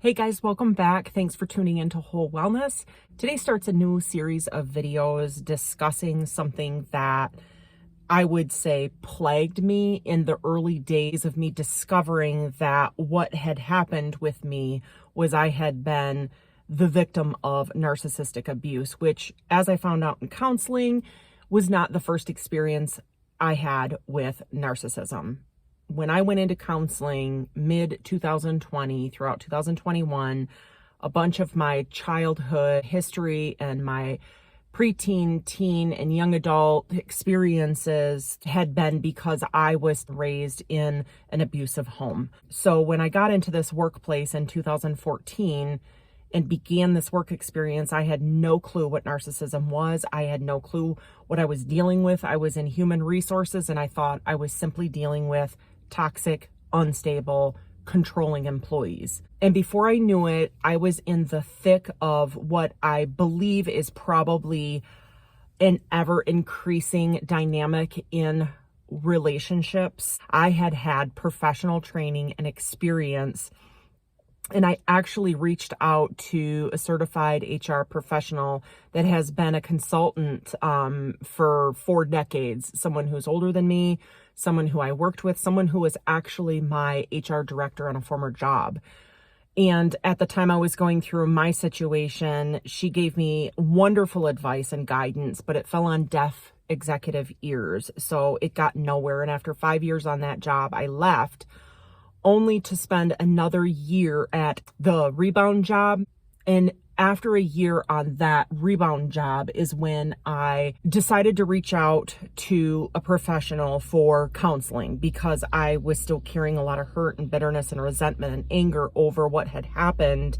Hey guys, welcome back. Thanks for tuning into Whole Wellness. Today starts a new series of videos discussing something that I would say plagued me in the early days of me discovering that what had happened with me was I had been the victim of narcissistic abuse, which, as I found out in counseling, was not the first experience I had with narcissism. When I went into counseling mid-2020, throughout 2021, a bunch of my childhood history and my preteen, teen, and young adult experiences had been because I was raised in an abusive home. So when I got into this workplace in 2014 and began this work experience, I had no clue what narcissism was. I had no clue what I was dealing with. I was in human resources and I thought I was simply dealing with toxic, unstable, controlling employees. And before I knew it, I was in the thick of what I believe is probably an ever increasing dynamic in relationships. I had had professional training and experience, and I actually reached out to a certified HR professional that has been a consultant for 4 decades, someone who's older than me, someone who I worked with, someone who was actually my HR director on a former job. And at the time I was going through my situation, she gave me wonderful advice and guidance, but it fell on deaf executive ears. So it got nowhere. And after 5 years on that job, I left, only to spend another year at the rebound job. And after a year on that rebound job is when I decided to reach out to a professional for counseling, because I was still carrying a lot of hurt and bitterness and resentment and anger over what had happened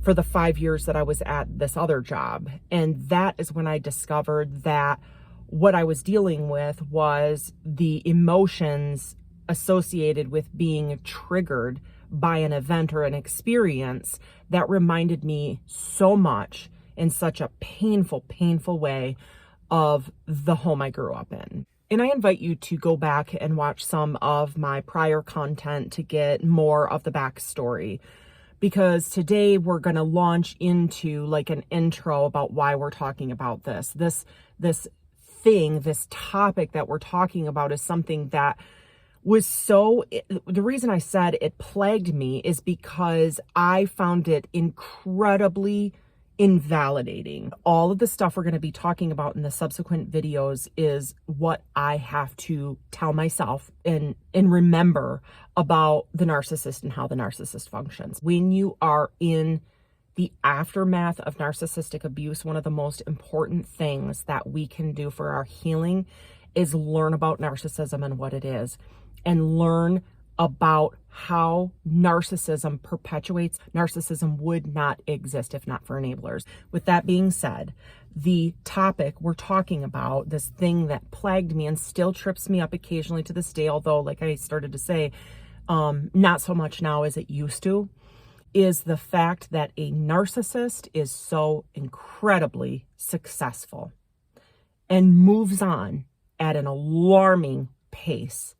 for the 5 years that I was at this other job. And that is when I discovered that what I was dealing with was the emotions associated with being triggered by an event or an experience that reminded me so much in such a painful, painful way of the home I grew up in. And I invite you to go back and watch some of my prior content to get more of the backstory, because today we're going to launch into like an intro about why we're talking about this topic that we're talking about is something that was the reason I said it plagued me is because I found it incredibly invalidating. All of the stuff we're going to be talking about in the subsequent videos is what I have to tell myself and remember about the narcissist and how the narcissist functions. When you are in the aftermath of narcissistic abuse, one of the most important things that we can do for our healing is learn about narcissism and what it is, and learn about how narcissism perpetuates. Narcissism would not exist if not for enablers. With that being said, the topic we're talking about, this thing that plagued me and still trips me up occasionally to this day, although like I started to say, not so much now as it used to, is the fact that a narcissist is so incredibly successful and moves on at an alarming pace.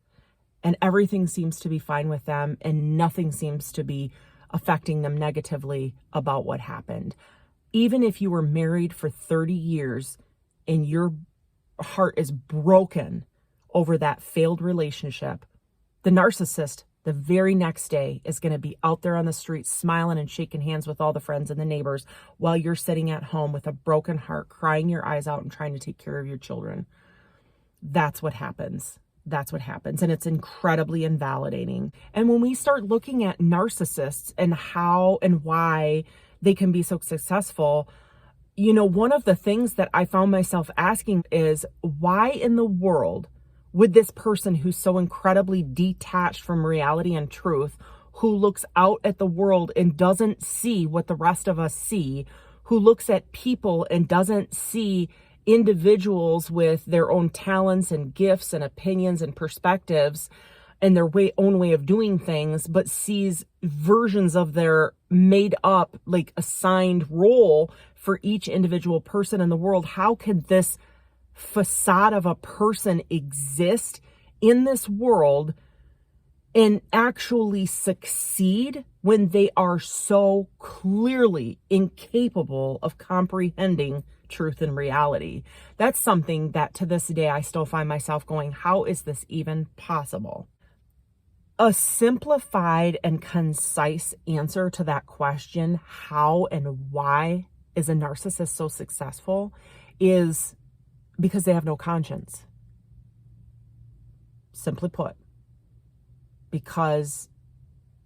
And everything seems to be fine with them and nothing seems to be affecting them negatively about what happened. Even if you were married for 30 years and your heart is broken over that failed relationship, the narcissist the very next day is going to be out there on the street smiling and shaking hands with all the friends and the neighbors while you're sitting at home with a broken heart, crying your eyes out and trying to take care of your children. That's what happens. That's what happens. And it's incredibly invalidating. And when we start looking at narcissists and how and why they can be so successful, one of the things that I found myself asking is, why in the world would this person who's so incredibly detached from reality and truth, who looks out at the world and doesn't see what the rest of us see, who looks at people and doesn't see individuals with their own talents and gifts and opinions and perspectives and their own way of doing things, but sees versions of their made up, like assigned role for each individual person in the world? How could this facade of a person exist in this world and actually succeed when they are so clearly incapable of comprehending truth and reality. That's something that to this day I still find myself going, how is this even possible? A simplified and concise answer to that question, how and why is a narcissist so successful, is because they have no conscience. Simply put, because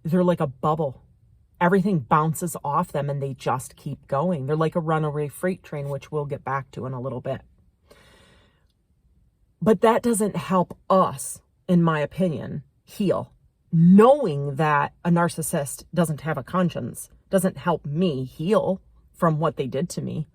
they're like a bubble. Everything bounces off them and they just keep going. They're like a runaway freight train, which we'll get back to in a little bit. But that doesn't help us, in my opinion, heal. Knowing that a narcissist doesn't have a conscience doesn't help me heal from what they did to me.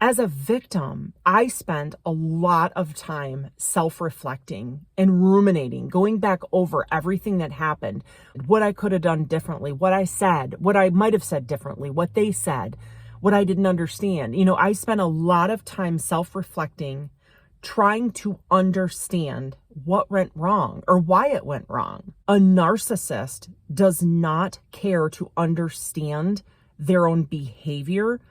As a victim, I spent a lot of time self-reflecting and ruminating, going back over everything that happened, what I could have done differently, what I said, what I might have said differently, what they said, what I didn't understand. I spent a lot of time self-reflecting, trying to understand what went wrong or why it went wrong. A narcissist does not care to understand their own behavior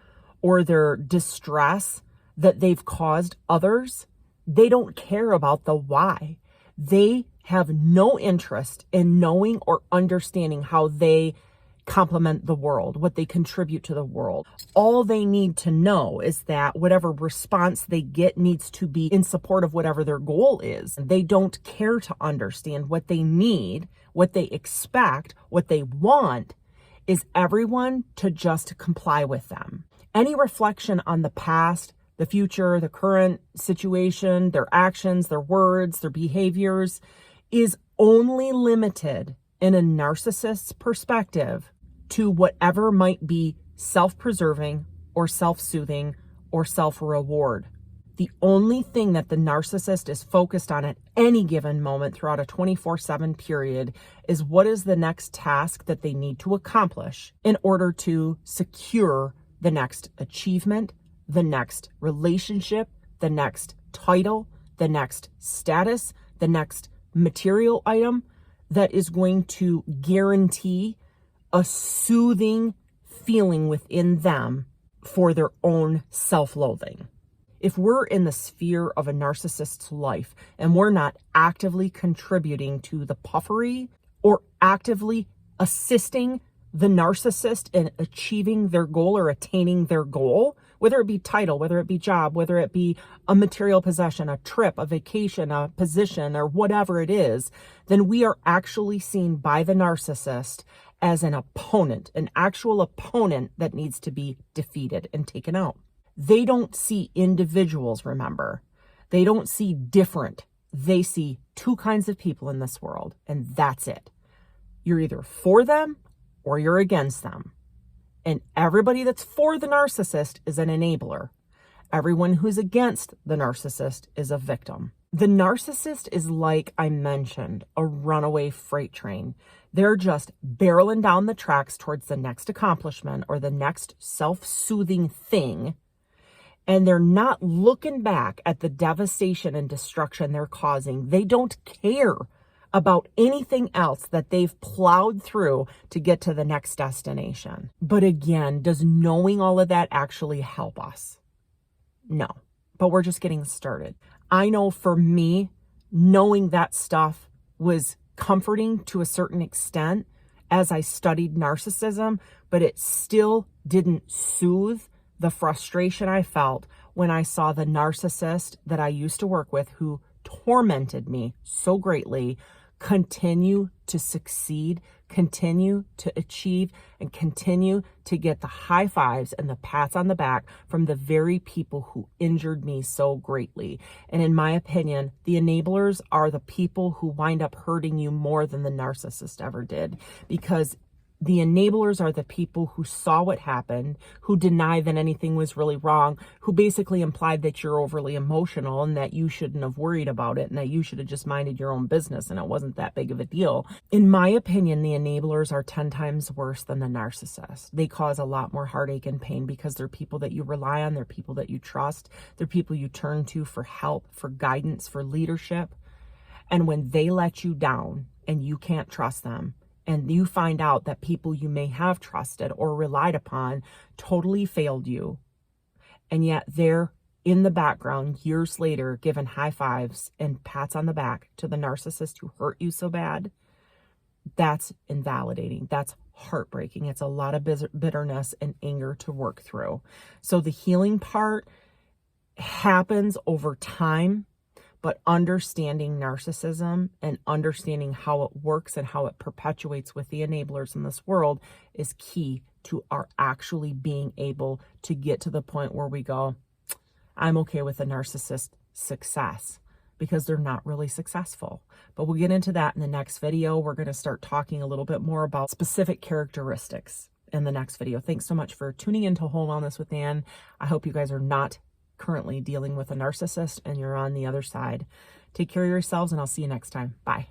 or their distress that they've caused others. They don't care about the why. They have no interest in knowing or understanding how they complement the world, what they contribute to the world. All they need to know is that whatever response they get needs to be in support of whatever their goal is. They don't care to understand what they need, what they expect, what they want is everyone to just comply with them. Any reflection on the past, the future, the current situation, their actions, their words, their behaviors is only limited in a narcissist's perspective to whatever might be self-preserving or self-soothing or self-reward. The only thing that the narcissist is focused on at any given moment throughout a 24/7 period is what is the next task that they need to accomplish in order to secure the next achievement, the next relationship, the next title, the next status, the next material item that is going to guarantee a soothing feeling within them for their own self-loathing. If we're in the sphere of a narcissist's life and we're not actively contributing to the puffery or actively assisting the narcissist in achieving their goal or attaining their goal, whether it be title, whether it be job, whether it be a material possession, a trip, a vacation, a position, or whatever it is, then we are actually seen by the narcissist as an opponent, an actual opponent that needs to be defeated and taken out. They don't see individuals, remember. They don't see different. They see two kinds of people in this world, and that's it. You're either for them or you're against them. And everybody that's for the narcissist is an enabler. Everyone who's against the narcissist is a victim. The narcissist is, like I mentioned, a runaway freight train. They're just barreling down the tracks towards the next accomplishment or the next self-soothing thing. And they're not looking back at the devastation and destruction they're causing. They don't care about anything else that they've plowed through to get to the next destination. But again, does knowing all of that actually help us? No, but we're just getting started. I know for me, knowing that stuff was comforting to a certain extent as I studied narcissism, but it still didn't soothe the frustration I felt when I saw the narcissist that I used to work with, who tormented me so greatly, continue to succeed, continue to achieve, and continue to get the high fives and the pats on the back from the very people who injured me so greatly. And in my opinion, the enablers are the people who wind up hurting you more than the narcissist ever did, because the enablers are the people who saw what happened, who deny that anything was really wrong, who basically implied that you're overly emotional and that you shouldn't have worried about it and that you should have just minded your own business and it wasn't that big of a deal. In my opinion, the enablers are 10 times worse than the narcissist. They cause a lot more heartache and pain because they're people that you rely on, they're people that you trust, they're people you turn to for help, for guidance, for leadership. And when they let you down and you can't trust them, and you find out that people you may have trusted or relied upon totally failed you, and yet they're in the background years later giving high fives and pats on the back to the narcissist who hurt you so bad, that's invalidating. That's heartbreaking. It's a lot of bitterness and anger to work through. So the healing part happens over time, but understanding narcissism and understanding how it works and how it perpetuates with the enablers in this world is key to our actually being able to get to the point where we go, I'm okay with a narcissist success, because they're not really successful. But we'll get into that in the next video. We're going to start talking a little bit more about specific characteristics in the next video. Thanks so much for tuning into Whole Wellness with Ann. I hope you guys are not currently dealing with a narcissist and you're on the other side. Take care of yourselves, and I'll see you next time. Bye.